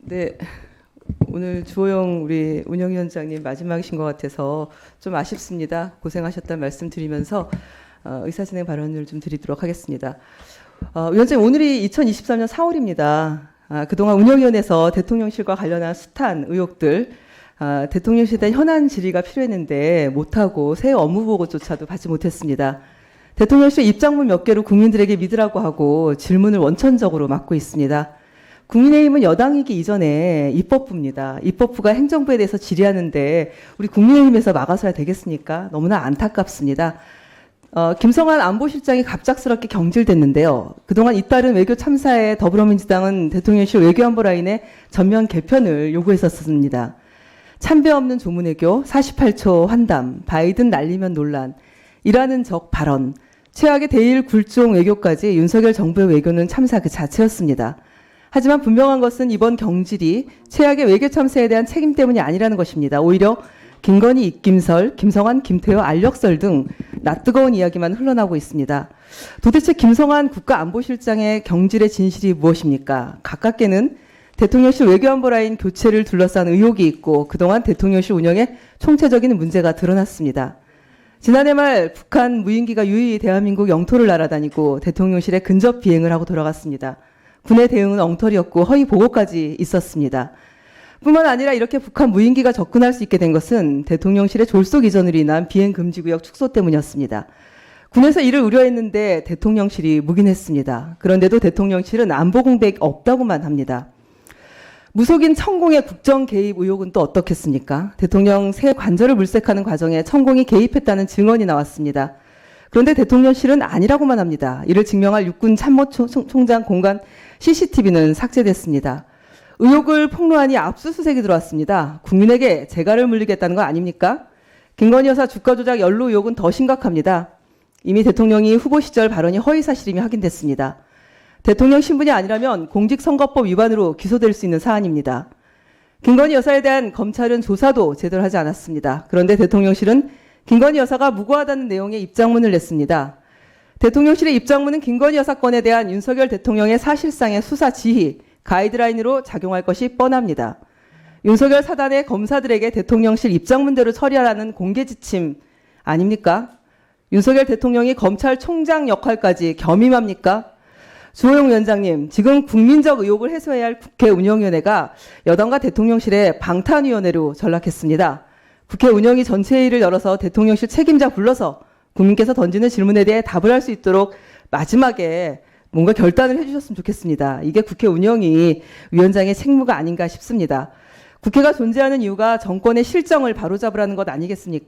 네, 오늘 주호영 우리 운영위원장님 마지막이신 것 같아서 좀 아쉽습니다. 고생하셨다는 말씀 드리면서 의사진행 발언을 좀 드리도록 하겠습니다. 위원장님, 오늘이 2023년 4월입니다. 그동안 운영위원회에서 대통령실과 관련한 숱한 의혹들, 대통령실에 대한 현안 질의가 필요했는데 못하고 새 업무 보고조차도 받지 못했습니다. 대통령실 입장문 몇 개로 국민들에게 믿으라고 하고 질문을 원천적으로 막고 있습니다. 국민의힘은 여당이기 이전에 입법부입니다. 입법부가 행정부에 대해서 질의하는데 우리 국민의힘에서 막아서야 되겠습니까? 너무나 안타깝습니다. 김성한 안보실장이 갑작스럽게 경질됐는데요. 그동안 잇따른 외교 참사에 더불어민주당은 대통령실 외교안보 라인의 전면 개편을 요구했었습니다. 참배 없는 조문외교, 48초 환담, 바이든 날리면 논란, 일하는 적 발언, 최악의 대일 굴종 외교까지 윤석열 정부의 외교는 참사 그 자체였습니다. 하지만 분명한 것은 이번 경질이 최악의 외교 참사에 대한 책임 때문이 아니라는 것입니다. 오히려 김건희, 입김설, 김성한, 김태호, 알력설 등 낯뜨거운 이야기만 흘러나오고 있습니다. 도대체 김성한 국가안보실장의 경질의 진실이 무엇입니까? 가깝게는 대통령실 외교안보 라인 교체를 둘러싼 의혹이 있고 그동안 대통령실 운영에 총체적인 문제가 드러났습니다. 지난해 말 북한 무인기가 유유히 대한민국 영토를 날아다니고 대통령실에 근접 비행을 하고 돌아갔습니다. 군의 대응은 엉터리였고 허위 보고까지 있었습니다. 뿐만 아니라 이렇게 북한 무인기가 접근할 수 있게 된 것은 대통령실의 졸속 이전으로 인한 비행금지구역 축소 때문이었습니다. 군에서 이를 우려했는데 대통령실이 묵인했습니다. 그런데도 대통령실은 안보 공백 없다고만 합니다. 무속인 천공의 국정 개입 의혹은 또 어떻겠습니까? 대통령 새 관절을 물색하는 과정에 천공이 개입했다는 증언이 나왔습니다. 그런데 대통령실은 아니라고만 합니다. 이를 증명할 육군 참모총장 공간 CCTV는 삭제됐습니다. 의혹을 폭로하니 압수수색이 들어왔습니다. 국민에게 재갈을 물리겠다는 거 아닙니까? 김건희 여사 주가 조작 연루 의혹은 더 심각합니다. 이미 대통령이 후보 시절 발언이 허위사실임이 확인됐습니다. 대통령 신분이 아니라면 공직선거법 위반으로 기소될 수 있는 사안입니다. 김건희 여사에 대한 검찰은 조사도 제대로 하지 않았습니다. 그런데 대통령실은 김건희 여사가 무고하다는 내용의 입장문을 냈습니다. 대통령실의 입장문은 김건희 여사 건에 대한 윤석열 대통령의 사실상의 수사 지휘, 가이드라인으로 작용할 것이 뻔합니다. 윤석열 사단의 검사들에게 대통령실 입장문대로 처리하라는 공개 지침 아닙니까? 윤석열 대통령이 검찰총장 역할까지 겸임합니까? 주호영 위원장님, 지금 국민적 의혹을 해소해야 할 국회 운영위원회가 여당과 대통령실의 방탄위원회로 전락했습니다. 국회 운영위 전체회의를 열어서 대통령실 책임자 불러서 국민께서 던지는 질문에 대해 답을 할 수 있도록 마지막에 뭔가 결단을 해주셨으면 좋겠습니다. 이게 국회 운영위 위원장의 책무가 아닌가 싶습니다. 국회가 존재하는 이유가 정권의 실정을 바로잡으라는 것 아니겠습니까?